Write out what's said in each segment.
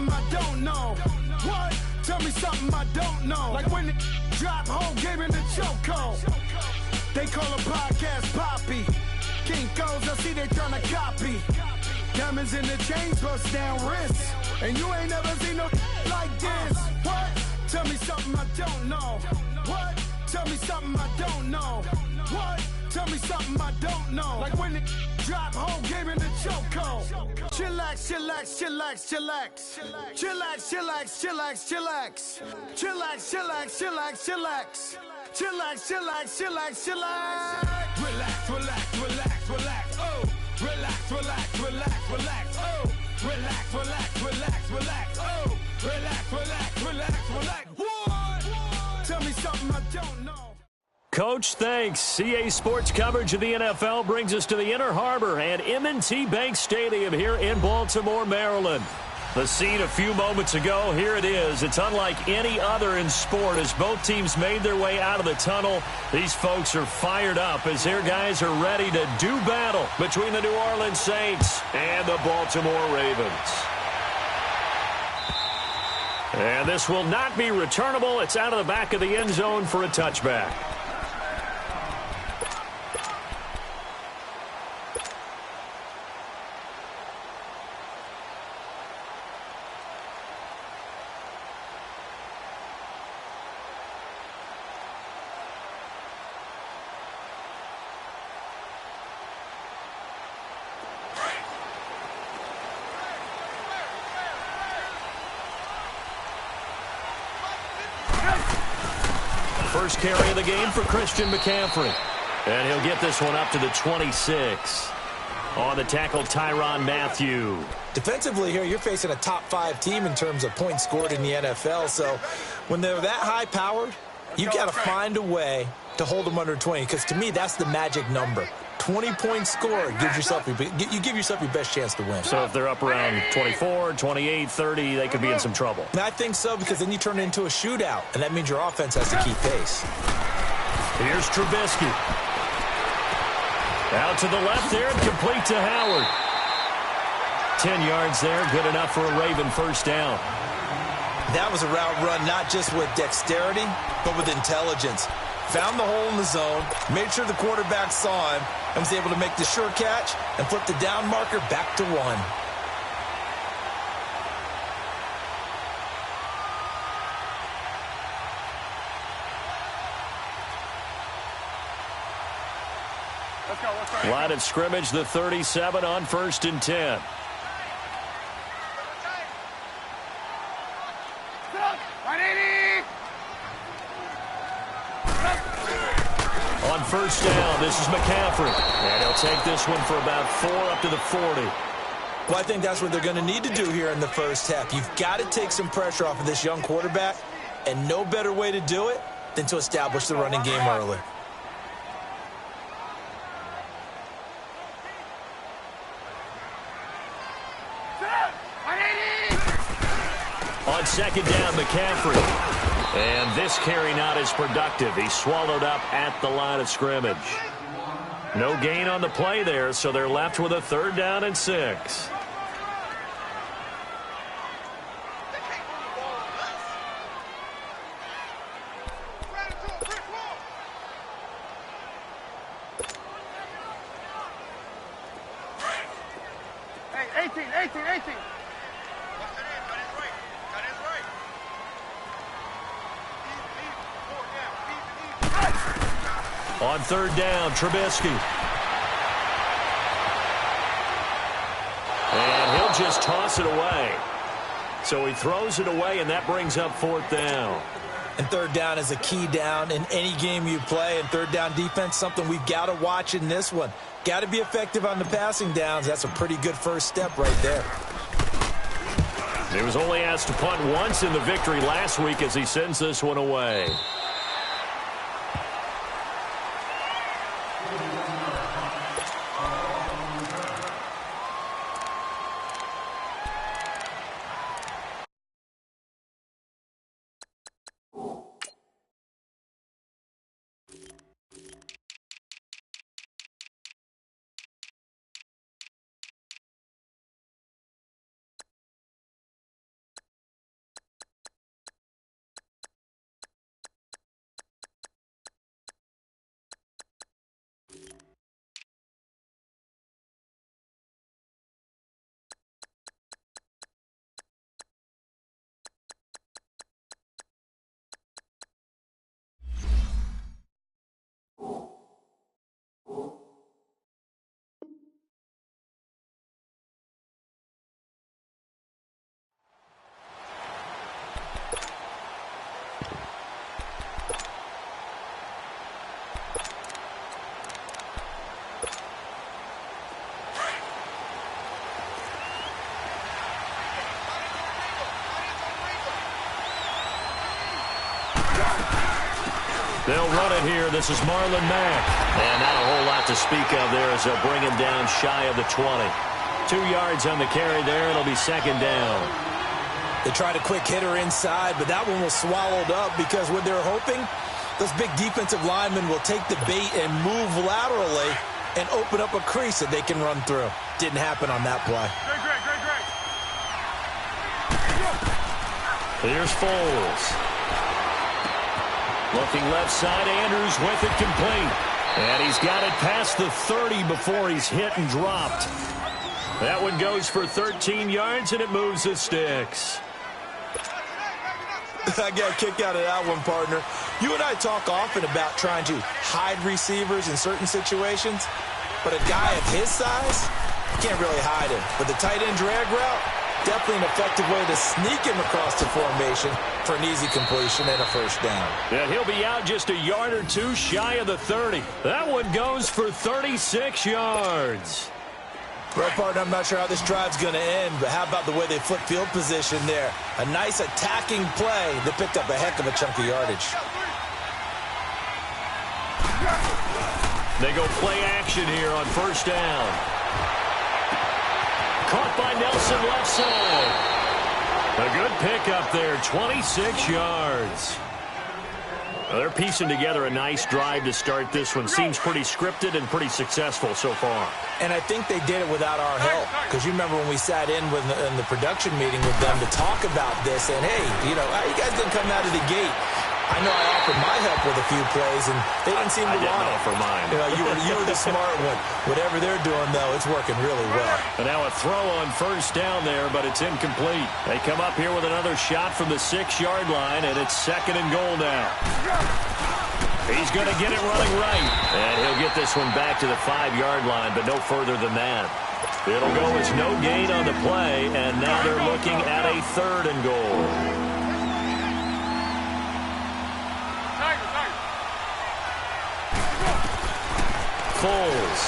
something I don't know. What? Tell me something I don't know. Like when the drop whole game in the chokehold. They call a podcast Poppy. Kinkos, I see they tryna copy. Diamonds in the chains, bust down wrists. And you ain't never seen no like this. What? Tell me something I don't know. What? Tell me something I don't know. What? Tell me something I don't know. Like when the drop whole game in the chokehold. Chillax, chillax, chillax, chillax. Chillax, chillax, chillax, chillax. Chillax, chillax, chillax, chillax. Chillax, chillax, chillax, chillax. Relax, relax, relax, relax. Oh, relax, relax, relax, relax. Oh, relax, relax, relax, relax. Oh, relax, relax, relax, relax. What? Tell me something I don't know. Coach, thanks. CA Sports coverage of the NFL brings us to the Inner Harbor and M&T Bank Stadium here in Baltimore, Maryland. The scene a few moments ago, here it is. It's unlike any other in sport as both teams made their way out of the tunnel. These folks are fired up as their guys are ready to do battle between the New Orleans Saints and the Baltimore Ravens. And this will not be returnable. It's out of the back of the end zone for a touchback. First carry of the game for Christian McCaffrey. And he'll get this one up to the 26. On the tackle, Tyrann Mathieu. Defensively here, you're facing a top-5 team in terms of points scored in the NFL. So when they're that high-powered, you've got to find a way to hold them under 20. Because to me, that's the magic number. 20-point score, you give yourself your best chance to win. So if they're up around 24, 28, 30, they could be in some trouble. And I think so, because then you turn it into a shootout, and that means your offense has to keep pace. Here's Trubisky. Out to the left there and complete to Howard. 10 yards there, good enough for a Raven first down. That was a route run not just with dexterity, but with intelligence. Found the hole in the zone, made sure the quarterback saw him, and was able to make the sure catch and flip the down marker back to 1. Let's go. Line of scrimmage, the 37 on 1st and 10. On first down, this is McCaffrey. And he'll take this one for about 4 up to the 40. Well, I think that's what they're going to need to do here in the first half. You've got to take some pressure off of this young quarterback, and no better way to do it than to establish the running game early. On second down, McCaffrey. And this carry not as productive. He's swallowed up at the line of scrimmage. No gain on the play there, so they're left with a 3rd down and 6. Hey, 18. On 3rd down, Trubisky. And he'll just toss it away. So he throws it away, and that brings up 4th down. And 3rd down is a key down in any game you play. And 3rd down defense, something we've got to watch in this one. Got to be effective on the passing downs. That's a pretty good first step right there. He was only asked to punt once in the victory last week as he sends this one away. They'll run it here. This is Marlon Mack. And not a whole lot to speak of there as they'll bring him down shy of the 20. 2 yards on the carry there. It'll be second down. They tried a quick hitter inside, but that one was swallowed up because what they're hoping, those big defensive linemen will take the bait and move laterally and open up a crease that they can run through. Didn't happen on that play. Here's Foles. Looking left side, Andrews with it complete. And he's got it past the 30 before he's hit and dropped. That one goes for 13 yards, and it moves the sticks. I got a kick out of that one, partner. You and I talk often about trying to hide receivers in certain situations, but a guy of his size, you can't really hide him. But the tight end drag route, definitely an effective way to sneak him across the formation for an easy completion and a first down. And he'll be out just a yard or two shy of the 30. That one goes for 36 yards. Well, partner, I'm not sure how this drive's going to end, but how about the way they flip field position there? A nice attacking play that picked up a heck of a chunk of yardage. They go play action here on first down. Caught by Nelson left side. A good pickup there, 26 yards. Well, they're piecing together a nice drive to start this one. Seems pretty scripted and pretty successful so far. And I think they did it without our help. Because you remember when we sat in in the production meeting with them to talk about this. And, hey, you know, you guys didn't come out of the gate. I know I offered my help with a few plays, and they didn't seem to want it. I didn't offer mine. You know, you were the smart one. Whatever they're doing, though, it's working really well. And now a throw on first down there, but it's incomplete. They come up here with another shot from the 6-yard line, and it's second and goal now. He's going to get it running right. And he'll get this one back to the 5-yard line, but no further than that. It'll go as no gain on the play, and now they're looking at a third and goal. Foles.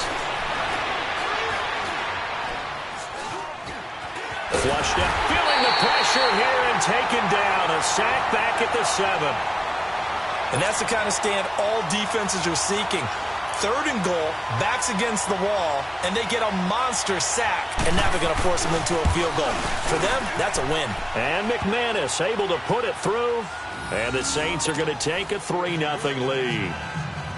Flushed out, feeling the pressure here and taken down. A sack back at the 7. And that's the kind of stand all defenses are seeking. Third and goal, backs against the wall, and they get a monster sack. And now they're going to force them into a field goal. For them, that's a win. And McManus able to put it through. And the Saints are going to take a 3-0 lead.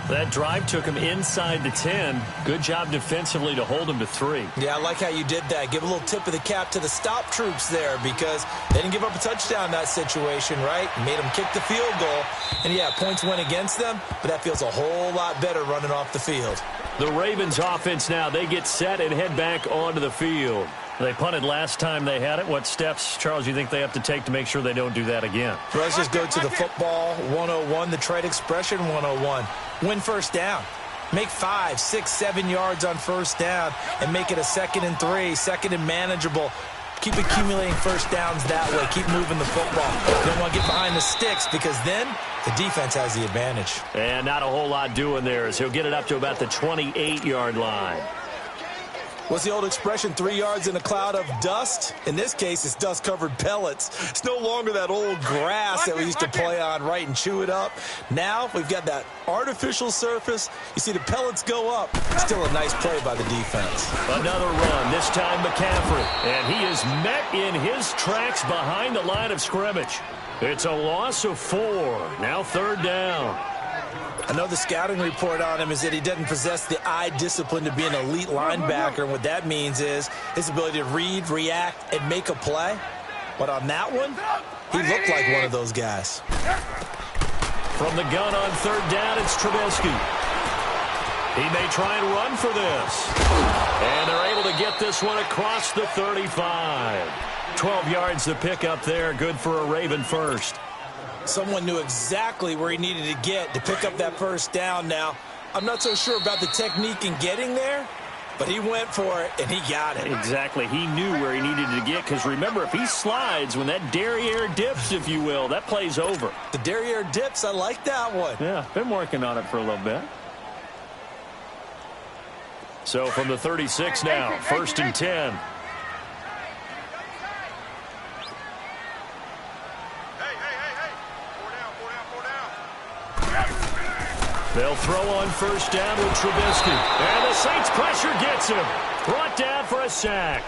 That drive took him inside the 10. Good job defensively to hold him to 3. Yeah, I like how you did that. Give a little tip of the cap to the stop troops there because they didn't give up a touchdown in that situation, right? Made them kick the field goal. And, yeah, points went against them, but that feels a whole lot better running off the field. The Ravens offense now, they get set and head back onto the field. They punted last time they had it. What steps, Charles, you think they have to take to make sure they don't do that again? So let's just go to the football 101, the trade expression 101. Win first down. Make 5, 6, 7 yards on first down and make it a 2nd and 3, second and manageable. Keep accumulating first downs that way. Keep moving the football. You don't want to get behind the sticks because then the defense has the advantage. And not a whole lot doing there as he'll get it up to about the 28-yard line. What's the old expression, 3 yards in a cloud of dust? In this case, it's dust-covered pellets. It's no longer that old grass that we used to play on, right, and chew it up. Now we've got that artificial surface. You see the pellets go up. Still a nice play by the defense. Another run, this time McCaffrey. And he is met in his tracks behind the line of scrimmage. It's a loss of 4. Now third down. I know the scouting report on him is that he doesn't possess the eye discipline to be an elite linebacker. And what that means is his ability to read, react, and make a play. But on that one, he looked like one of those guys. From the gun on third down, it's Trubisky. He may try and run for this. And they're able to get this one across the 35. 12 yards to pick up there. Good for a Raven first. Someone knew exactly where he needed to get to pick up that first down now. I'm not so sure about the technique in getting there, but he went for it, and he got it. Exactly. He knew where he needed to get, because remember, if he slides, when that derriere dips, if you will, that play's over. The derriere dips, I like that one. Yeah, been working on it for a little bit. So from the 36 now, 1st and 10. They'll throw on first down with Trubisky. And the Saints pressure gets him. Brought down for a sack.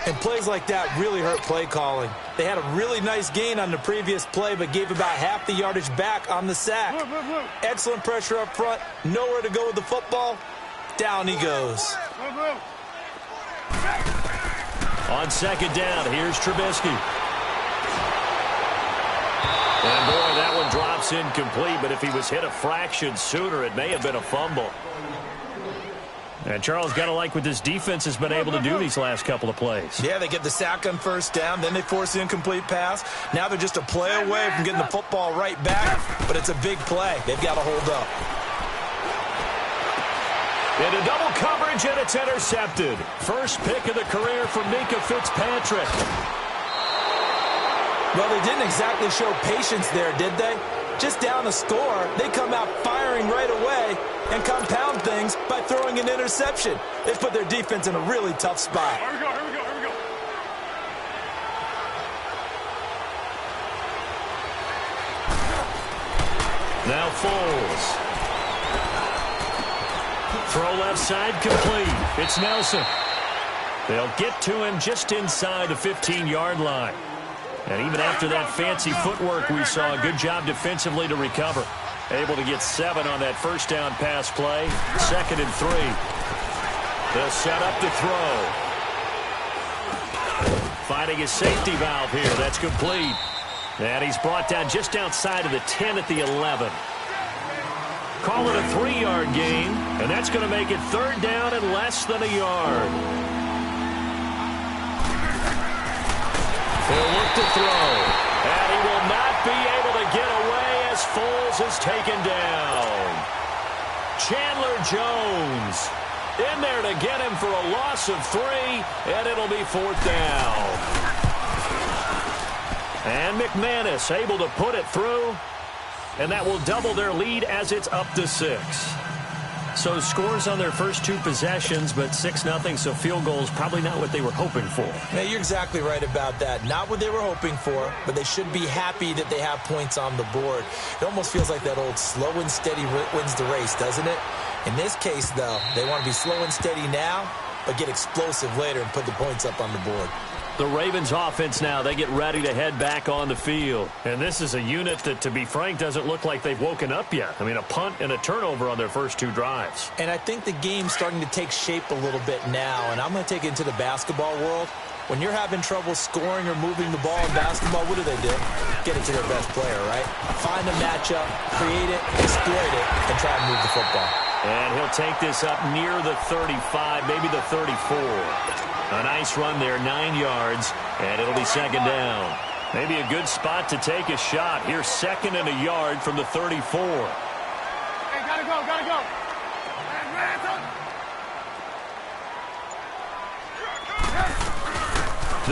And plays like that really hurt play calling. They had a really nice gain on the previous play, but gave about half the yardage back on the sack. Excellent pressure up front. Nowhere to go with the football. Down he goes. On second down, here's Trubisky. And boy, that one drops incomplete, but if he was hit a fraction sooner, it may have been a fumble. And Charles, got to like what this defense has been able to do these last couple of plays. Yeah, they get the sack on first down, then they force the incomplete pass. Now they're just a play away from getting the football right back, but it's a big play. They've got to hold up. Into double coverage, and it's intercepted. First pick of the career for Minkah Fitzpatrick. Well, they didn't exactly show patience there, did they? Just down a score, they come out firing right away and compound things by throwing an interception. They put their defense in a really tough spot. Here we go, here we go, here we go. Now Foles. Throw left side complete. It's Nelson. They'll get to him just inside the 15-yard line. And even after that fancy footwork we saw, a good job defensively to recover. Able to get 7 on that first down pass play. 2nd and 3. They'll set up to throw. Finding his safety valve here. That's complete. And he's brought down just outside of the 10 at the 11. Call it a 3-yard gain, and that's going to make it 3rd down and less than a yard. He'll look to throw, and he will not be able to get away as Foles is taken down. Chandler Jones in there to get him for a loss of 3, and it'll be 4th down. And McManus able to put it through, and that will double their lead as it's up to 6. So scores on their first 2 possessions, but 6-0, so field goals probably not what they were hoping for. Yeah, you're exactly right about that. Not what they were hoping for, but they should be happy that they have points on the board. It almost feels like that old slow and steady wins the race, doesn't it? In this case, though, they want to be slow and steady now, but get explosive later and put the points up on the board. The Ravens offense now, they get ready to head back on the field. And this is a unit that, to be frank, doesn't look like they've woken up yet. I mean, a punt and a turnover on their first 2 drives. And I think the game's starting to take shape a little bit now, and I'm going to take it into the basketball world. When you're having trouble scoring or moving the ball in basketball, what do? Get it to their best player, right? Find a matchup, create it, exploit it, and try and move the football. And he'll take this up near the 35, maybe the 34. A nice run there, 9 yards, and it'll be 2nd down. Maybe a good spot to take a shot. Here's 2nd and a yard from the 34. Hey, gotta go, gotta go.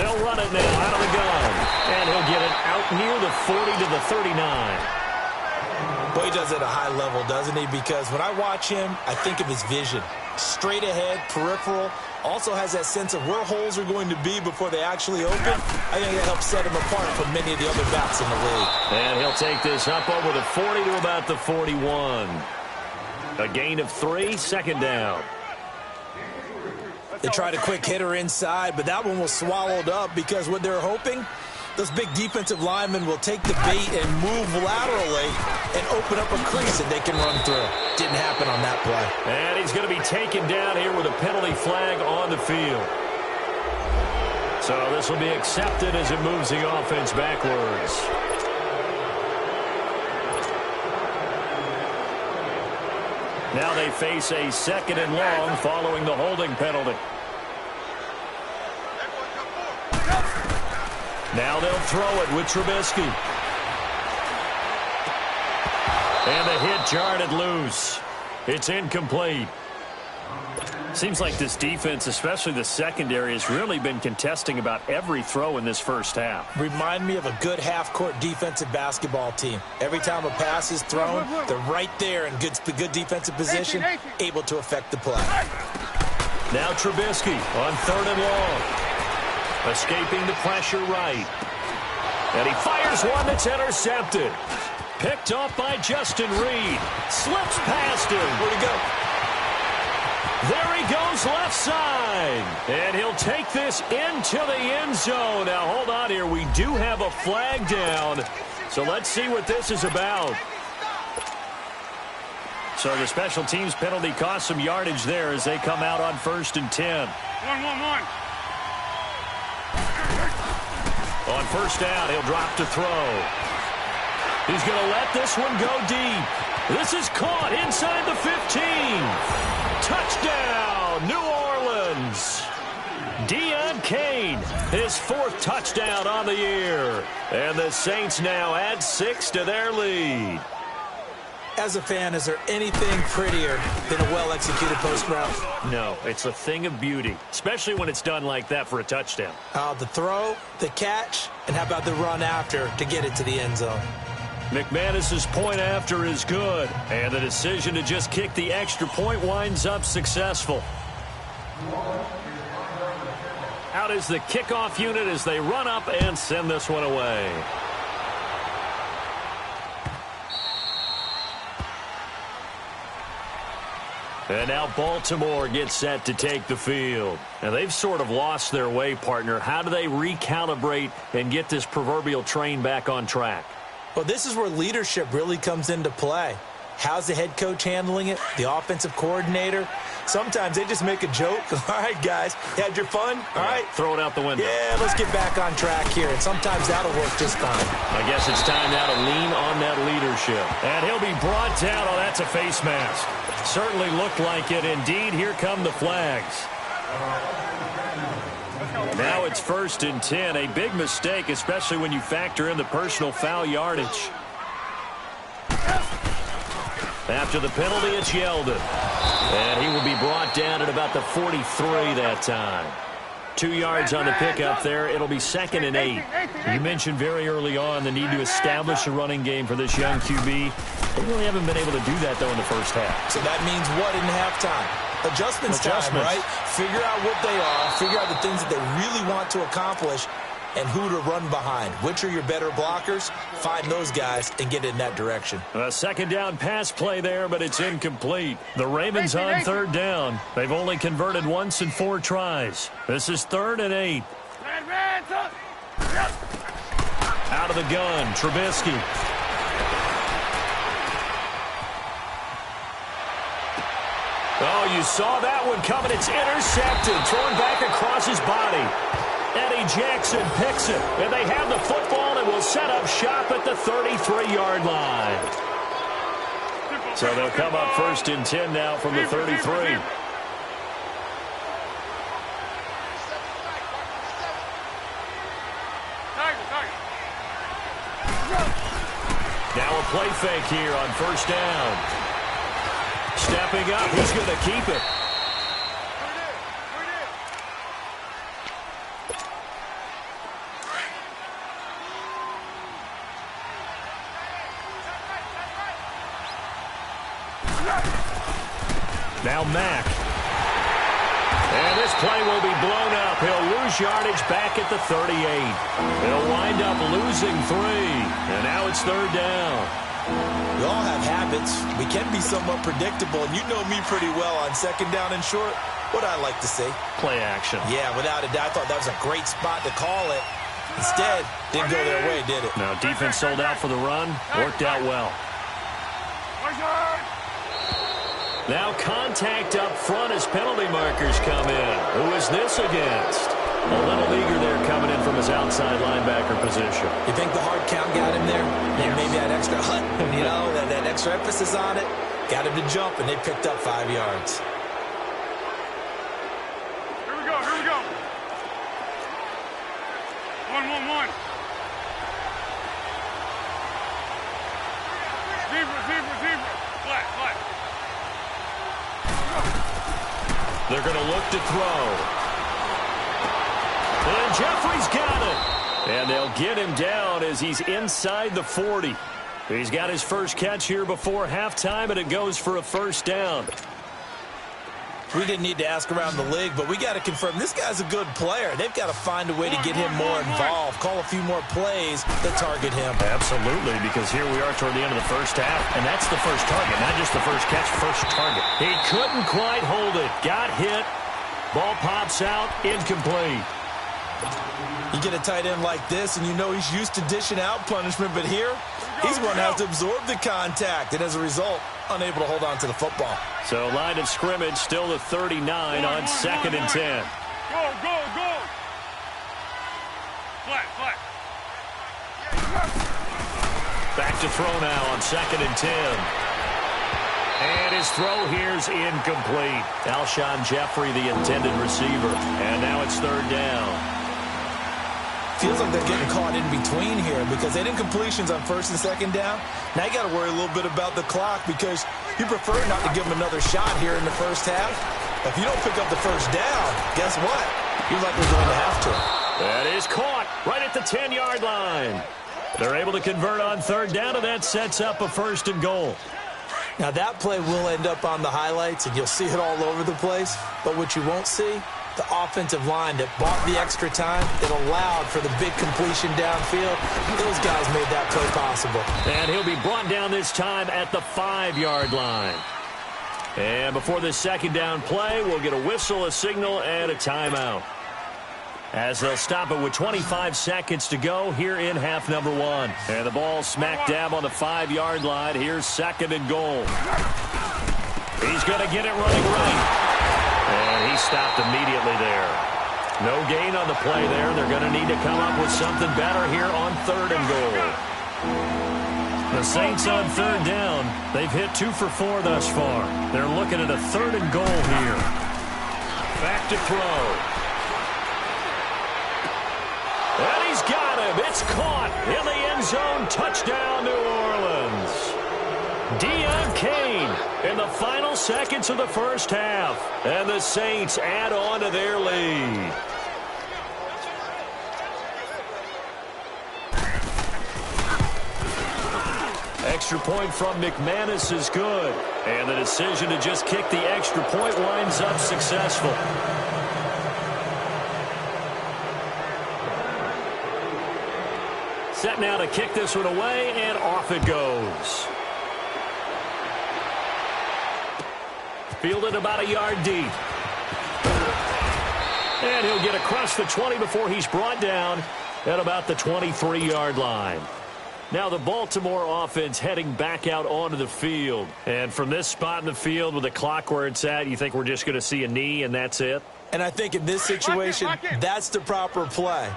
They'll run it now out of the gun, and he'll get it out near the 40 to the 39. Boy, he does it at a high level, doesn't he? Because when I watch him, I think of his vision. Straight ahead, peripheral. Also has that sense of where holes are going to be before they actually open. I think that helps set him apart from many of the other backs in the league. And he'll take this up over the 40 to about the 41. A gain of 3, 2nd down. They tried a quick hitter inside, but that one was swallowed up because what they're hoping, those big defensive linemen will take the bait and move laterally and open up a crease that they can run through. Didn't happen on that play. And he's going to be taken down here with a penalty flag on the field. So this will be accepted as it moves the offense backwards. Now they face a 2nd and long following the holding penalty. Now they'll throw it with Trubisky. And the hit jarred it loose. It's incomplete. Seems like this defense, especially the secondary, has really been contesting about every throw in this first half. Remind me of a good half-court defensive basketball team. Every time a pass is thrown, they're right there in good defensive position, able to affect the play. Now Trubisky on 3rd and long. Escaping the pressure right. And he fires one that's intercepted. Picked off by Justin Reed. Slips past him. Where'd he go? There he goes left side. And he'll take this into the end zone. Now, hold on here. We do have a flag down. So let's see what this is about. So the special teams penalty cost some yardage there as they come out on 1st and 10. 1-1-1. On 1st down, he'll drop to throw. He's going to let this one go deep. This is caught inside the 15. Touchdown, New Orleans. Deion Kane, his 4th touchdown on the year. And the Saints now add 6 to their lead. As a fan, is there anything prettier than a well-executed post route? No, it's a thing of beauty, especially when it's done like that for a touchdown. The throw, the catch, and how about the run after to get it to the end zone? McManus's point after is good, and the decision to just kick the extra point winds up successful. Out is the kickoff unit as they run up and send this one away. And now Baltimore gets set to take the field. Now, they've sort of lost their way, partner. How do they recalibrate and get this proverbial train back on track? Well, this is where leadership really comes into play. How's the head coach handling it? The offensive coordinator? Sometimes they just make a joke. All right, guys, you had your fun? All right. Throw it out the window. Yeah, let's get back on track here. And sometimes that'll work just fine. I guess it's time now to lean on that leadership. And he'll be brought down. Oh, that's a face mask. Certainly looked like it. Indeed, here come the flags. Now it's 1st and 10. A big mistake, especially when you factor in the personal foul yardage. After the penalty, it's Yeldon. And he will be brought down at about the 43 that time. 2 yards on the pickup there. It'll be 2nd and 8. You mentioned very early on the need to establish a running game for this young QB. They really haven't been able to do that, though, in the first half. So that means what in halftime? Adjustments time, right? Figure out what they are. Figure out the things that they really want to accomplish and who to run behind. Which are your better blockers? Find those guys and get in that direction. A 2nd down pass play there, but it's incomplete. The Ravens on 3rd down. They've only converted once in 4 tries. This is 3rd and 8. Out of the gun, Trubisky. Oh, you saw that one coming. It's intercepted, thrown back across his body. Eddie Jackson picks it, and they have the football and will set up shop at the 33-yard line. So they'll come up 1st and 10 now from the 33. Now a play fake here on 1st down. Stepping up, he's going to keep it. Now Mack. And this play will be blown up. He'll lose yardage back at the 38. They'll wind up losing 3. And now it's 3rd down. We all have habits. We can be somewhat predictable. And you know me pretty well on 2nd down and short. What I like to see. Play action. Yeah, without a doubt. I thought that was a great spot to call it. Instead, didn't go their way, did it? Now defense sold out for the run. Worked out well. Now contact up front as penalty markers come in. Who is this against? A little eager there coming in from his outside linebacker position. You think the hard count got him there? And maybe that extra that extra emphasis on it got him to jump, and they picked up 5 yards. Here we go, here we go. 1-1-1. Zebra. Flat. They're going to look to throw. And Jeffrey's got it. And they'll get him down as he's inside the 40. He's got his first catch here before halftime, and it goes for a 1st down. We didn't need to ask around the league, but we got to confirm this guy's a good player. They've got to find a way to get him more involved, call a few more plays that target him. Absolutely, because here we are toward the end of the first half, and that's the first target, not just the first catch, first target. He couldn't quite hold it. Got hit. Ball pops out, incomplete. You get a tight end like this, and you know he's used to dishing out punishment, but here, he's going to have to absorb the contact, and as a result, unable to hold on to the football. So line of scrimmage still at 39 on 2nd and 10. Go, go, go. Flat, flat. Back to throw now on 2nd and 10. And his throw here's incomplete. Alshon Jeffrey, the intended receiver. And now it's 3rd down. Feels like they're getting caught in between here because they did completions on 1st and 2nd down. Now you got to worry a little bit about the clock because you prefer not to give them another shot here in the first half. If you don't pick up the first down, guess what? You're likely going to have to. That is caught right at the 10-yard line. They're able to convert on 3rd down, and that sets up a 1st and goal. Now that play will end up on the highlights, and you'll see it all over the place. But what you won't see, the offensive line that bought the extra time, that allowed for the big completion downfield. Those guys made that play possible. And he'll be brought down this time at the 5-yard line. And before this 2nd down play, we'll get a whistle, a signal, and a timeout. As they'll stop it with 25 seconds to go here in half number 1. And the ball smack dab on the 5-yard line. Here's 2nd and goal. He's going to get it running right. And he stopped immediately there. No gain on the play there. They're going to need to come up with something better here on 3rd and goal. The Saints on 3rd down. They've hit 2 for 4 thus far. They're looking at a 3rd and goal here. Back to throw. And he's got him. It's caught in the end zone. Touchdown, New Orleans. Deion Kane in the final seconds of the first half. And the Saints add on to their lead. Extra point from McManus is good. And the decision to just kick the extra point winds up successful. Set now to kick this one away, and off it goes. Fielded about a yard deep. And he'll get across the 20 before he's brought down at about the 23-yard line. Now the Baltimore offense heading back out onto the field. And from this spot in the field with the clock where it's at, you think we're just going to see a knee and that's it? And I think in this situation, that's the proper play.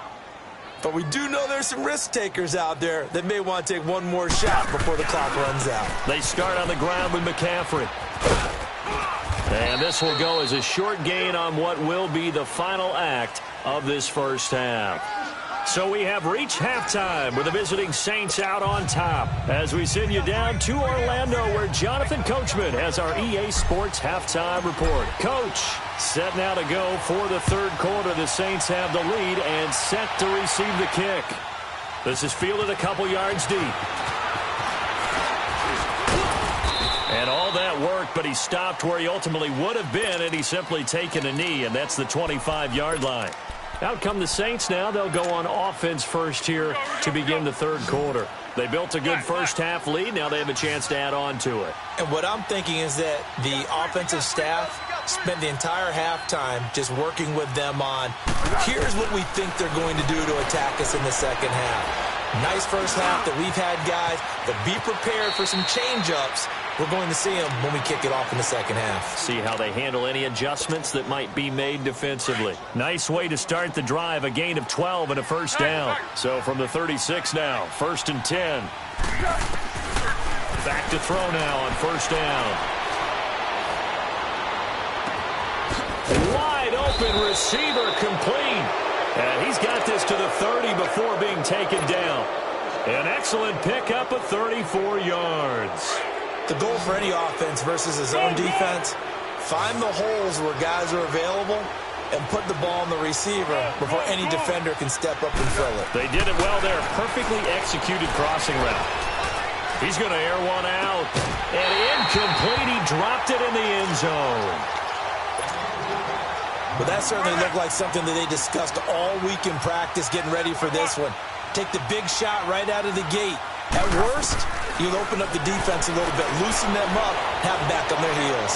But we do know there's some risk takers out there that may want to take one more shot before the clock runs out. They start on the ground with McCaffrey. And this will go as a short gain on what will be the final act of this first half. So we have reached halftime with the visiting Saints out on top as we send you down to Orlando where Jonathan Coachman has our EA Sports halftime report. Coach, set now to go for the 3rd quarter. The Saints have the lead and set to receive the kick. This is fielded a couple yards deep. And all that worked, but he stopped where he ultimately would have been, and he's simply taken a knee, and that's the 25-yard line. Out come the Saints now. They'll go on offense first here to begin the 3rd quarter. They built a good first half lead. Now they have a chance to add on to it. And what I'm thinking is that the offensive staff spent the entire halftime just working with them on, here's what we think they're going to do to attack us in the 2nd half. Nice first half that we've had, guys, but be prepared for some change-ups. We're going to see them when we kick it off in the 2nd half. See how they handle any adjustments that might be made defensively. Nice way to start the drive, a gain of 12 and a first down. So from the 36 now, 1st and 10. Back to throw now on 1st down. Wide open receiver complete. And he's got this to the 30 before being taken down. An excellent pickup of 34 yards. The goal for any offense versus his own defense, find the holes where guys are available and put the ball on the receiver before any defender can step up and fill it. They did it well there. Perfectly executed crossing route. He's going to air one out. And incomplete. He dropped it in the end zone. Well, that certainly looked like something that they discussed all week in practice getting ready for this one. Take the big shot right out of the gate. At worst, you'll open up the defense a little bit, loosen them up, have them back on their heels.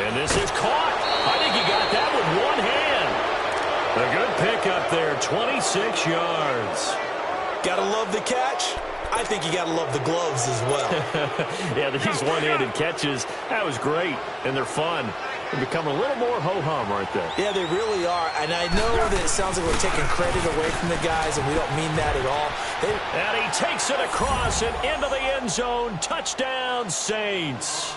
And this is caught. I think he got that with one hand. A good pickup there, 26 yards. Gotta love the catch. I think you gotta love the gloves as well. Yeah, these one-handed catches, that was great, and they're fun. They become a little more ho-hum, aren't they? Yeah, they really are. And I know that it sounds like we're taking credit away from the guys, and we don't mean that at all. And he takes it across and into the end zone. Touchdown, Saints.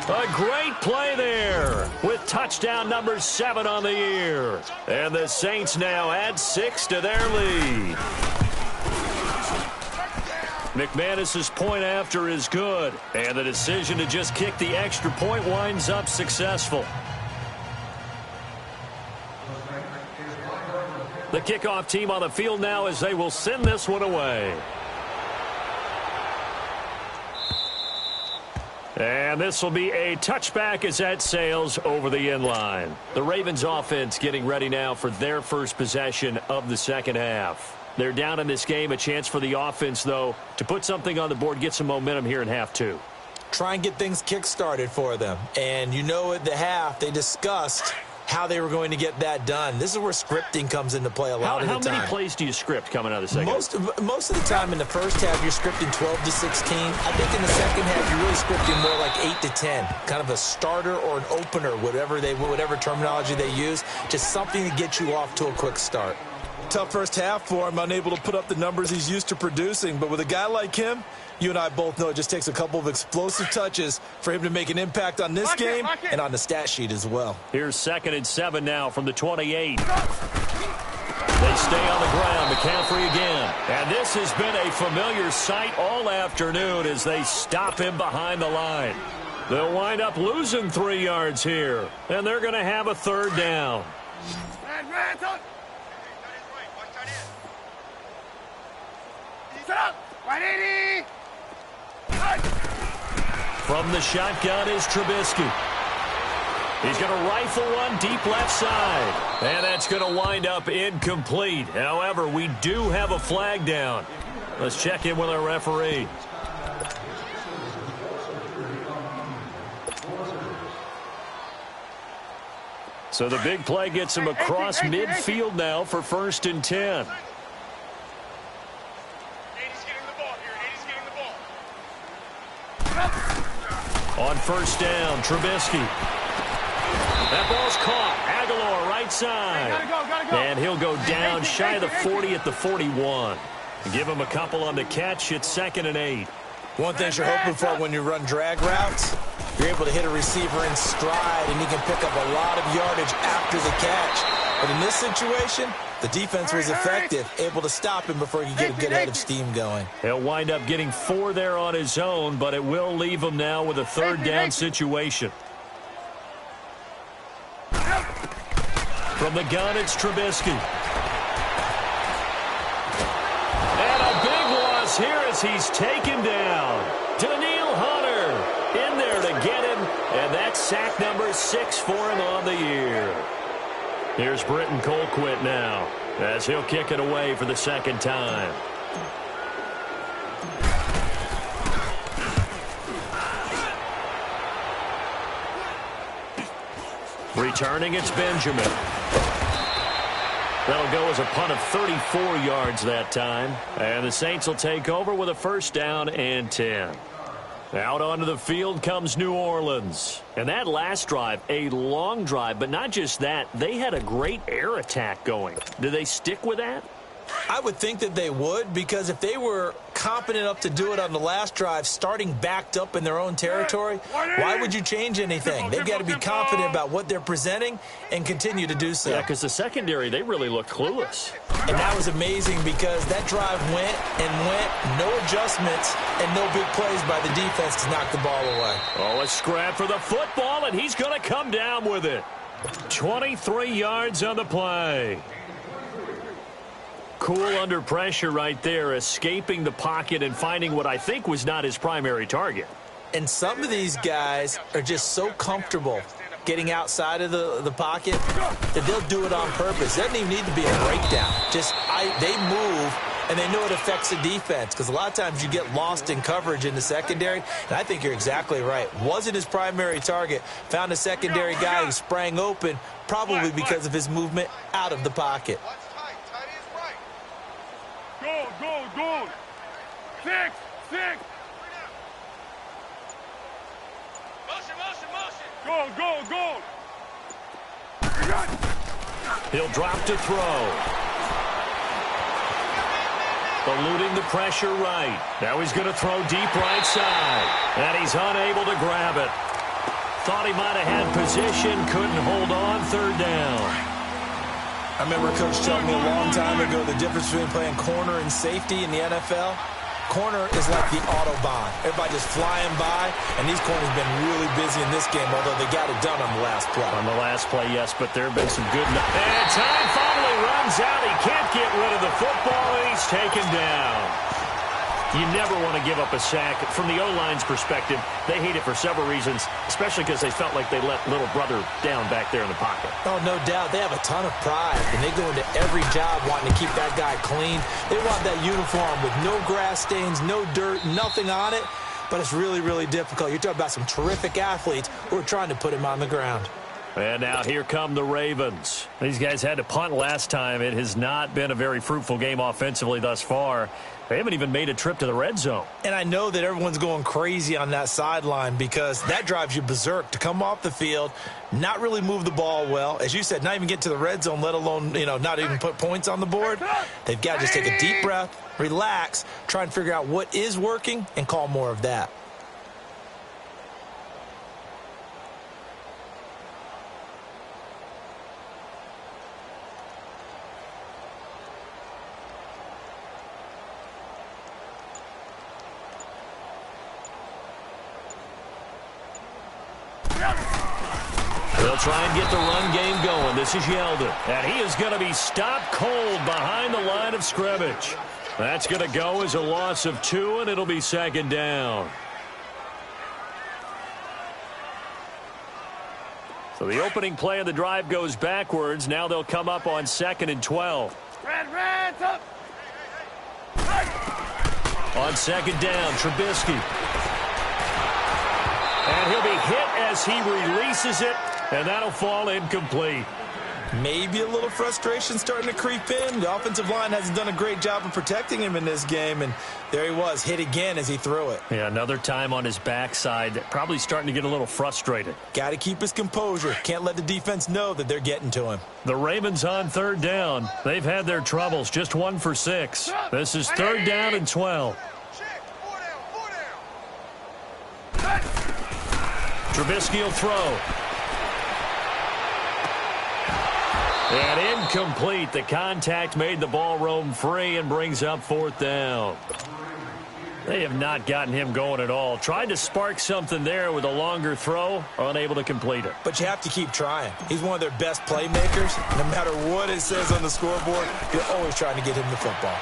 A great play there with touchdown number 7 on the year. And the Saints now add 6 to their lead. McManus's point after is good, and the decision to just kick the extra point winds up successful. The kickoff team on the field now as they will send this one away. And this will be a touchback as that sails over the end line. The Ravens offense getting ready now for their first possession of the second half. They're down in this game. A chance for the offense, though, to put something on the board, get some momentum here in half 2. Try and get things kick-started for them. And you know at the half, they discussed how they were going to get that done. This is where scripting comes into play a lot of the time. How many plays do you script coming out of the second half? Most of the time in the first half, you're scripting 12 to 16. I think in the second half, you're really scripting more like 8 to 10. Kind of a starter or an opener, whatever terminology they use. Just something to get you off to a quick start. Tough first half for him, unable to put up the numbers he's used to producing. But with a guy like him, you and I both know it just takes a couple of explosive touches for him to make an impact on this game and on the stat sheet as well. Here's 2nd and 7 now from the 28. They stay on the ground. McCaffrey again. And this has been a familiar sight all afternoon as they stop him behind the line. They'll wind up losing 3 yards here, and they're going to have a 3rd down. From the shotgun is Trubisky. He's going to rifle one deep left side. And that's going to wind up incomplete. However, we do have a flag down. Let's check in with our referee. So the big play gets him across midfield now for 1st and 10. On 1st down, Trubisky. That ball's caught. Aguilar right side. Gotta go. And he'll go down shy of the 40 at the 41. Give him a couple on the catch. It's 2nd and 8. One thing you're hoping for when you run drag routes, you're able to hit a receiver in stride, and he can pick up a lot of yardage after the catch. But in this situation, the defense was effective, able to stop him before he could get a good head of steam going. He'll wind up getting 4 there on his own, but it will leave him now with a 3rd down situation. From the gun, it's Trubisky. And a big loss here as he's taken down. Daniil Hunter in there to get him, and that's sack number 6 for him on the year. Here's Britton Colquitt now as he'll kick it away for the 2nd time. Returning, it's Benjamin. That'll go as a punt of 34 yards that time. And the Saints will take over with a 1st down and 10. Out onto the field comes New Orleans. And that last drive, a long drive, but not just that. They had a great air attack going. Do they stick with that? I would think that they would, because if they were competent enough to do it on the last drive, starting backed up in their own territory, why would you change anything? They've got to be confident about what they're presenting and continue to do so. Yeah, because the secondary, they really look clueless. And that was amazing because that drive went and went, no adjustments and no big plays by the defense to knock the ball away. Oh, a scrap for the football, and he's going to come down with it. 23 yards on the play. Cool under pressure right there, escaping the pocket and finding what I think was not his primary target. And some of these guys are just so comfortable getting outside of the pocket, that they'll do it on purpose. It doesn't even need to be a breakdown. Just they move, and they know it affects the defense, because a lot of times you get lost in coverage in the secondary, and I think you're exactly right. Wasn't his primary target. Found a secondary guy who sprang open, probably because of his movement out of the pocket. Go. 6. Go. He'll drop to throw. Eluding the pressure right. Now he's going to throw deep right side. And he's unable to grab it. Thought he might have had position. Couldn't hold on. Third down. I remember Coach telling me a long time ago the difference between playing corner and safety in the NFL. Corner is like the Autobahn. Everybody just flying by, and these corners have been really busy in this game, although they got it done on the last play. On the last play, yes, but there have been some good... And time finally runs out. He can't get rid of the football, and he's taken down. You never want to give up a sack. From the O-line's perspective, they hate it for several reasons, especially because they felt like they let little brother down back there in the pocket. Oh, no doubt. They have a ton of pride, and they go into every job wanting to keep that guy clean. They want that uniform with no grass stains, no dirt, nothing on it, but it's really, really difficult. You're talking about some terrific athletes who are trying to put him on the ground. And now here come the Ravens. These guys had to punt last time. It has not been a very fruitful game offensively thus far. They haven't even made a trip to the red zone. And I know that everyone's going crazy on that sideline because that drives you berserk to come off the field, not really move the ball well. As you said, not even get to the red zone, let alone, not even put points on the board. They've got to just take a deep breath, relax, try and figure out what is working, and call more of that. They'll try and get the run game going. This is Yeldon. And he is going to be stopped cold behind the line of scrimmage. That's going to go as a loss of 2, and it'll be second down. So the opening play of the drive goes backwards. Now they'll come up on 2nd and 12. Red, up. On 2nd down, Trubisky. And he'll be hit as he releases it, and that'll fall incomplete. Maybe a little frustration starting to creep in. The offensive line hasn't done a great job of protecting him in this game, and there he was, hit again as he threw it. Yeah, another time on his backside, probably starting to get a little frustrated. Got to keep his composure. Can't let the defense know that they're getting to him. The Ravens on 3rd down. They've had their troubles, just 1 for 6. This is 3rd down and 12. Trubisky will throw. And incomplete. The contact made the ball roam free and brings up 4th down. They have not gotten him going at all. Tried to spark something there with a longer throw, unable to complete it. But you have to keep trying. He's one of their best playmakers. No matter what it says on the scoreboard, you're always trying to get him the football.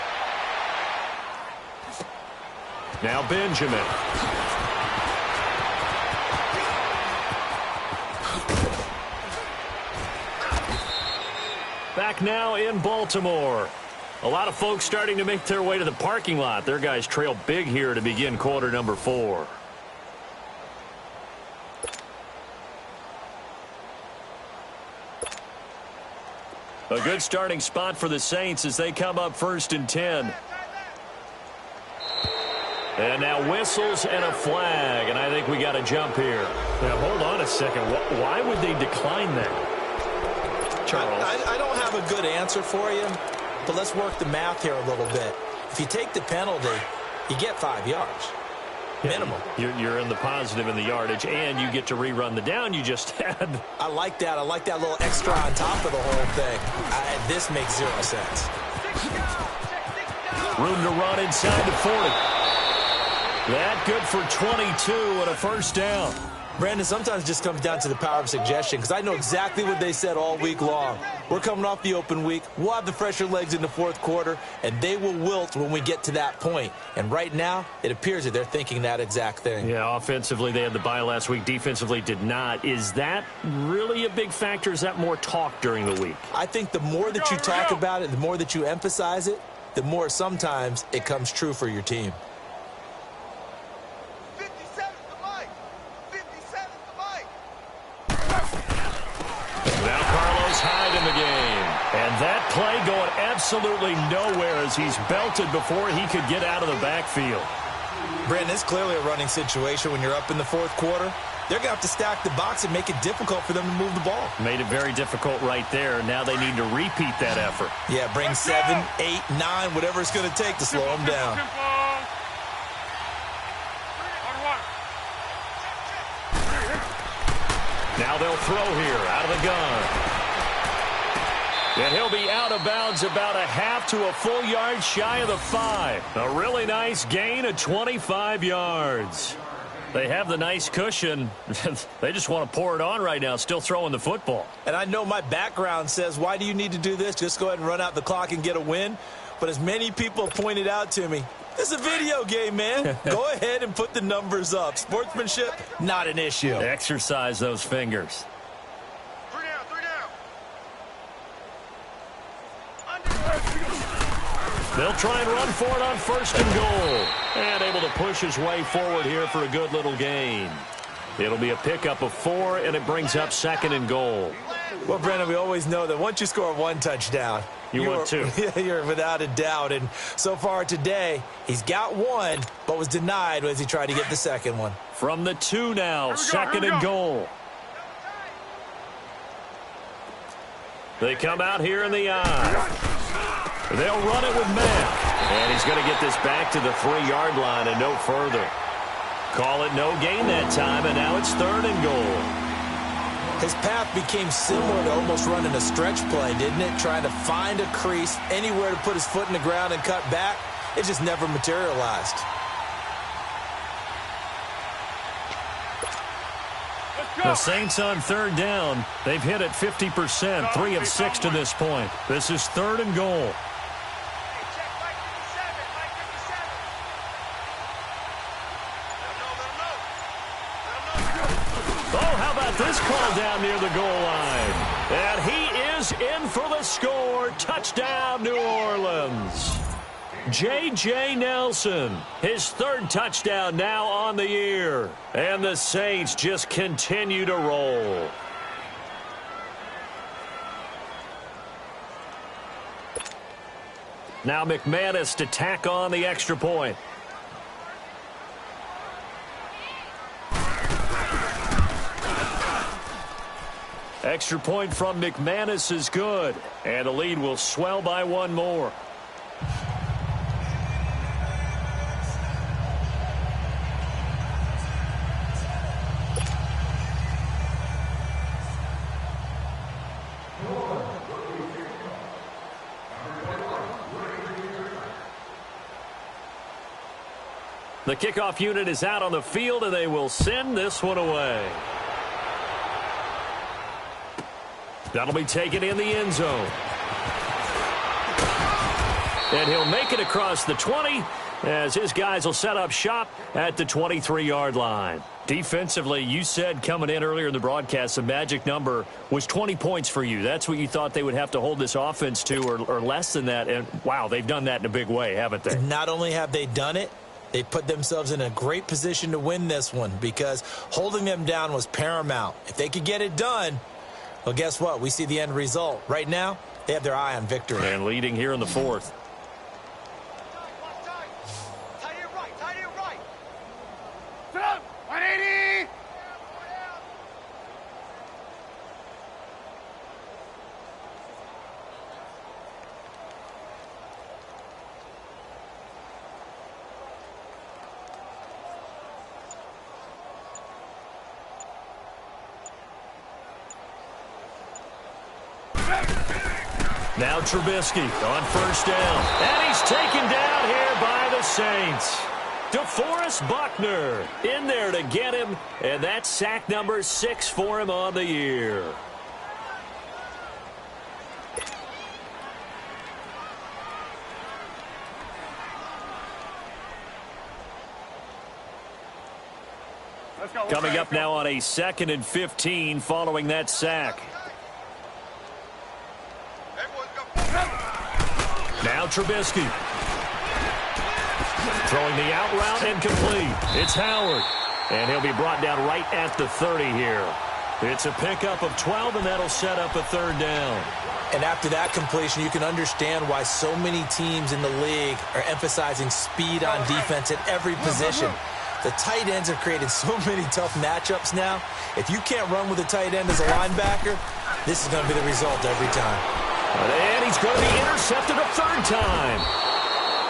Now Benjamin. Back now in Baltimore. A lot of folks starting to make their way to the parking lot. Their guys trail big here to begin quarter number 4. A good starting spot for the Saints as they come up 1st and 10. And now whistles and a flag, and I think we got a jump here. Now, hold on a second. Why would they decline that? Charles. I don't have a good answer for you, but let's work the math here a little bit. If you take the penalty, you get 5 yards. Minimum. You're in the positive in the yardage, and you get to rerun the down you just had. I like that. I like that little extra on top of the whole thing. This makes 0 sense. Room to run inside the 40. That good for 22 and a 1st down. Brandon, sometimes it just comes down to the power of suggestion, because I know exactly what they said all week long. We're coming off the open week. We'll have the fresher legs in the fourth quarter, and they will wilt when we get to that point. And right now, it appears that they're thinking that exact thing. Yeah, offensively, they had the bye last week. Defensively, did not. Is that really a big factor? Is that more talk during the week? I think the more that you talk about it, the more that you emphasize it, the more sometimes it comes true for your team. Now Carlos Hyde in the game. And that play going absolutely nowhere as he's belted before he could get out of the backfield. Brandon, it's clearly a running situation when you're up in the fourth quarter. They're going to have to stack the box and make it difficult for them to move the ball. Made it very difficult right there. Now they need to repeat that effort. Yeah, bring 7, 8, 9, whatever it's going to take to slow them down. Now they'll throw here out of the gun. And he'll be out of bounds about a half to a full yard shy of the 5. A really nice gain of 25 yards. They have the nice cushion. They just want to pour it on right now, still throwing the football. And I know my background says, why do you need to do this? Just go ahead and run out the clock and get a win. But as many people pointed out to me, this is a video game, man. Go ahead and put the numbers up. Sportsmanship, not an issue. Exercise those fingers. 3 down. They'll try and run for it on 1st and goal. And able to push his way forward here for a good little gain. It'll be a pickup of 4, and it brings up 2nd and goal. Well, Brandon, we always know that once you score 1 touchdown, you want 2. You're without a doubt. And so far today, he's got 1, but was denied as he tried to get the second one. From the 2 now, 2nd and goal. They come out here in the eye. They'll run it with Mack. And he's going to get this back to the 3-yard line and no further. Call it no gain that time, and now it's 3rd and goal. His path became similar to almost running a stretch play, didn't it? Trying to find a crease, anywhere to put his foot in the ground and cut back. It just never materialized. The Saints on 3rd down. They've hit it 50%, 3 of 6 to this point. This is 3rd and goal. This call down near the goal line. And he is in for the score. Touchdown, New Orleans. J.J. Nelson, his 3rd touchdown now on the year. And the Saints just continue to roll. Now McManus to tack on the extra point. Extra point from McManus is good. And the lead will swell by 1 more. The kickoff unit is out on the field, and they will send this one away. That'll be taken in the end zone. And he'll make it across the 20 as his guys will set up shop at the 23-yard line. Defensively, you said coming in earlier in the broadcast, the magic number was 20 points for you. That's what you thought they would have to hold this offense to, or less than that. And, wow, they've done that in a big way, haven't they? Not only have they done it, they put themselves in a great position to win this one because holding them down was paramount. If they could get it done, well, guess what? We see the end result. Right now, they have their eye on victory. And leading here in the 4th. Tight it right. 180. Now Trubisky on 1st down. And he's taken down here by the Saints. DeForest Buckner in there to get him, and that's sack number 6 for him on the year. Coming up now on a 2nd and 15 following that sack. Now Trubisky. Throwing the out route and complete. It's Howard. And he'll be brought down right at the 30 here. It's a pickup of 12, and that'll set up a 3rd down. And after that completion, you can understand why so many teams in the league are emphasizing speed on defense at every position. The tight ends have created so many tough matchups now. If you can't run with a tight end as a linebacker, this is going to be the result every time. And he's going to be intercepted a 3rd time.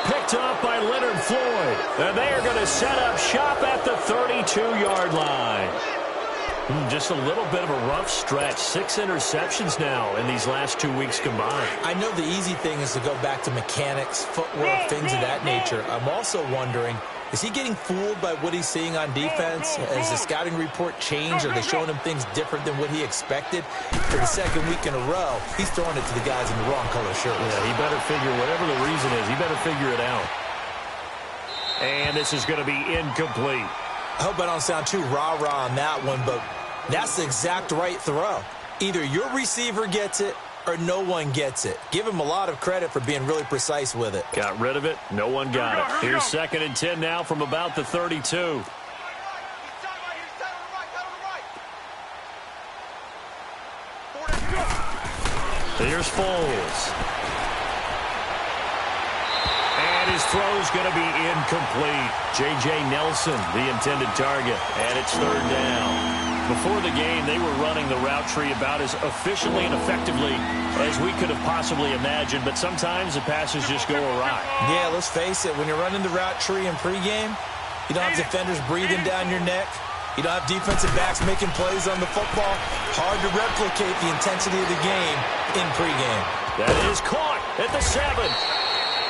Picked up by Leonard Floyd. And they are going to set up shop at the 32-yard line. Just a little bit of a rough stretch. 6 interceptions now in these last 2 weeks combined. I know the easy thing is to go back to mechanics, footwork, things of that nature. I'm also wondering, is he getting fooled by what he's seeing on defense? Has the scouting report changed? Are they showing him things different than what he expected? For the 2nd week in a row, he's throwing it to the guys in the wrong color shirts. Yeah, he better figure, whatever the reason is, he better figure it out. And this is going to be incomplete. I hope I don't sound too rah-rah on that one, but that's the exact right throw. Either your receiver gets it or no one gets it. Give him a lot of credit for being really precise with it. Got rid of it. No one got it. Here's 2nd and 10 now from about the 32. Here's Foles. And his throw's going to be incomplete. J.J. Nelson, the intended target. And it's 3rd down. Before the game, they were running the route tree about as efficiently and effectively as we could have possibly imagined, but sometimes the passes just go awry. Yeah, let's face it, when you're running the route tree in pregame, you don't have defenders breathing down your neck. You don't have defensive backs making plays on the football. Hard to replicate the intensity of the game in pregame. That is caught at the 7.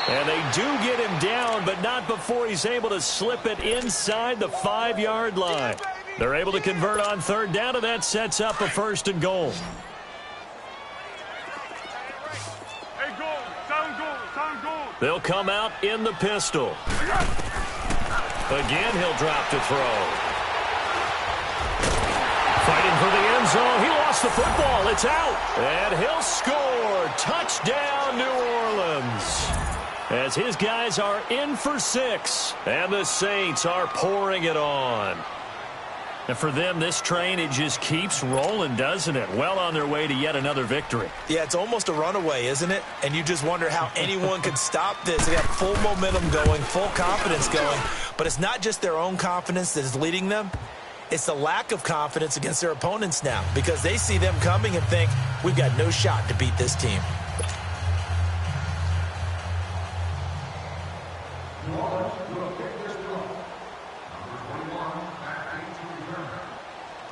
And they do get him down, but not before he's able to slip it inside the 5-yard line. They're able to convert on 3rd down, and that sets up a 1st and goal. They'll come out in the pistol. Again, he'll drop to throw. Fighting for the end zone. He lost the football. It's out. And he'll score. Touchdown, New Orleans. As his guys are in for 6. And the Saints are pouring it on. And for them, this train, it just keeps rolling, doesn't it? Well on their way to yet another victory. Yeah, it's almost a runaway, isn't it? And you just wonder how anyone could stop this. They got full momentum going, full confidence going. But it's not just their own confidence that is leading them. It's the lack of confidence against their opponents now, because they see them coming and think, we've got no shot to beat this team.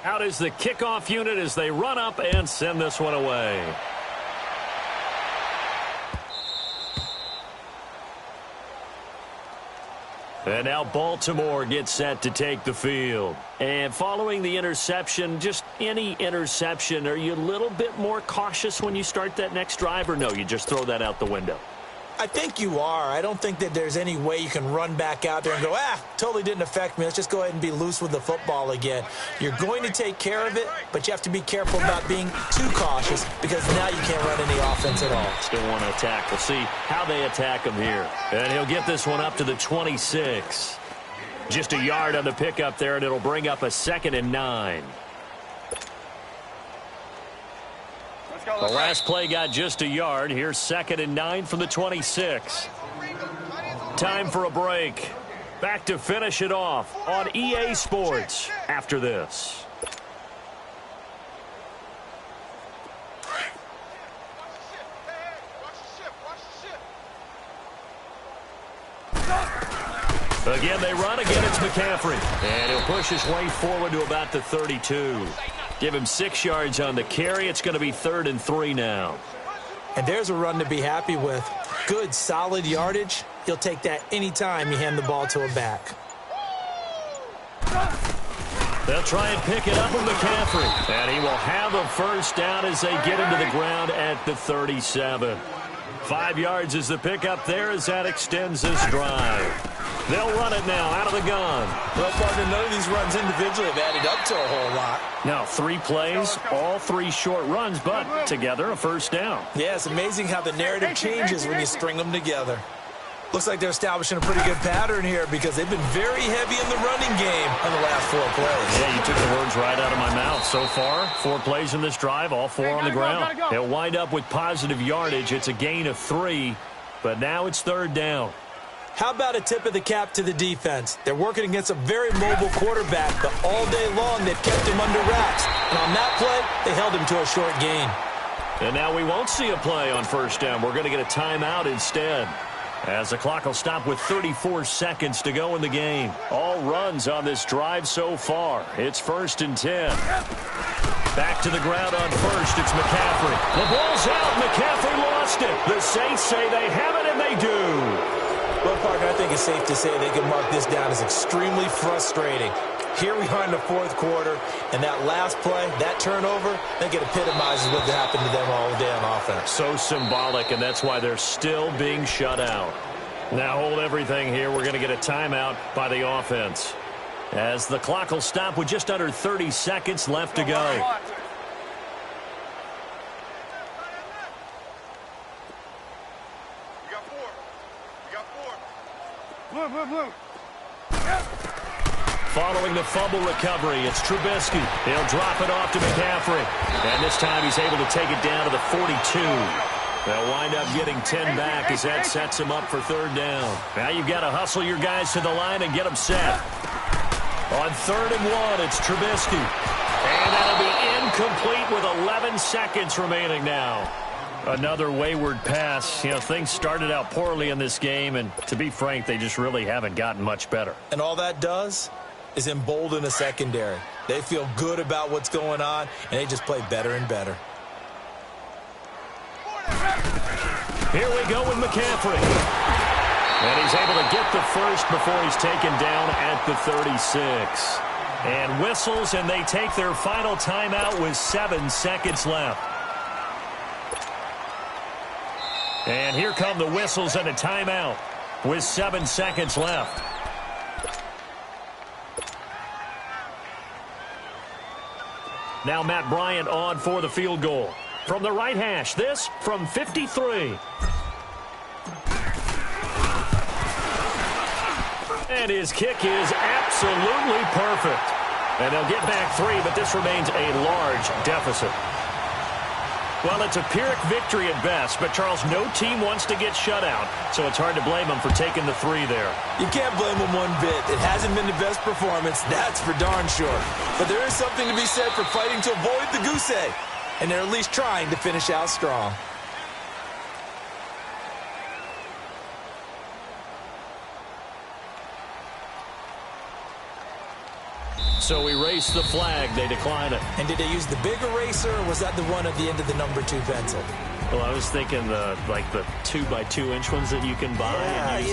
Out is the kickoff unit as they run up and send this one away. And now Baltimore gets set to take the field. And following the interception, just any interception, are you a little bit more cautious when you start that next drive, or no, you just throw that out the window? I think you are. I don't think that there's any way you can run back out there and go, totally didn't affect me. Let's just go ahead and be loose with the football again. You're going to take care of it, but you have to be careful about being too cautious, because now you can't run any offense at all. Still want to attack. We'll see how they attack him here. And he'll get this one up to the 26. Just a yard on the pickup there, and it'll bring up a 2nd and 9. The last play got just a yard. Here's 2nd and 9 from the 26. Time for a break. Back to finish it off on EA Sports after this. Again, they run. Again, it's McCaffrey. And he'll push his way forward to about the 32. Give him 6 yards on the carry. It's going to be 3rd and 3 now. And there's a run to be happy with. Good, solid yardage. He'll take that anytime you hand the ball to a back. They'll try and pick it up with McCaffrey. And he will have a first down as they get into the ground at the 37. 5 yards is the pickup there as that extends this drive. They'll run it now out of the gun. Well, partner, none of these runs individually have added up to a whole lot. Now 3 plays, all 3 short runs, but together a first down. Yeah, it's amazing how the narrative changes when you string them together. Looks like they're establishing a pretty good pattern here because they've been very heavy in the running game on the last 4 plays. Yeah, you took the words right out of my mouth. So far, 4 plays in this drive, all 4 on the ground. They'll wind up with positive yardage. It's a gain of 3, but now it's 3rd down. How about a tip of the cap to the defense? They're working against a very mobile quarterback, but all day long they've kept him under wraps. And on that play, they held him to a short gain. And now we won't see a play on first down. We're going to get a timeout instead, as the clock will stop with 34 seconds to go in the game. All runs on this drive so far. It's 1st and 10. Back to the ground on first. It's McCaffrey. The ball's out. McCaffrey lost it. The Saints say they have it, and they do. Well, partner, I think it's safe to say they can mark this down as extremely frustrating. Here we are in the 4th quarter, and that last play, that turnover, I think it epitomizes what happened to them all day on offense. So symbolic, and that's why they're still being shut out. Now hold everything here. We're going to get a timeout by the offense, as the clock will stop with just under 30 seconds left to go. Following the fumble recovery, it's Trubisky. He'll drop it off to McCaffrey. And this time he's able to take it down to the 42. They'll wind up getting 10 back as that sets him up for 3rd down. Now you've got to hustle your guys to the line and get them set. On 3rd and 1, it's Trubisky. And that'll be incomplete with 11 seconds remaining now. Another wayward pass. You know, things started out poorly in this game, and to be frank, they just really haven't gotten much better. And all that does is embolden a secondary. They feel good about what's going on, and they just play better and better. Here we go with McCaffrey. And he's able to get the first before he's taken down at the 36. And whistles, and they take their final timeout with 7 seconds left. And here come the whistles and a timeout with 7 seconds left. Now Matt Bryant on for the field goal. From the right hash, this from 53. And his kick is absolutely perfect. And they'll get back 3, but this remains a large deficit. Well, it's a Pyrrhic victory at best, but, Charles, no team wants to get shut out, so it's hard to blame them for taking the 3 there. You can't blame them one bit. It hasn't been the best performance, that's for darn sure. But there is something to be said for fighting to avoid the goose egg, and they're at least trying to finish out strong. So we race the flag. They decline it. And did they use the big eraser, or was that the one at the end of the number 2 pencil? Well, I was thinking the 2x2-inch ones that you can buy and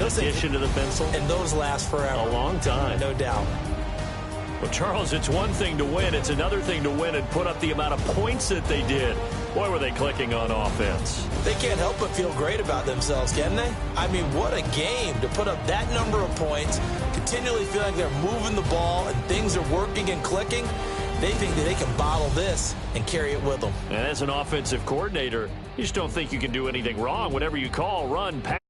use in addition to the pencil. And those last forever. A long time. No doubt. Well, Charles, it's one thing to win. It's another thing to win and put up the amount of points that they did. Boy, were they clicking on offense. They can't help but feel great about themselves, can they? I mean, what a game to put up that number of points, continually feel like they're moving the ball and things are working and clicking. They think that they can bottle this and carry it with them. And as an offensive coordinator, you just don't think you can do anything wrong. Whatever you call, run, pass.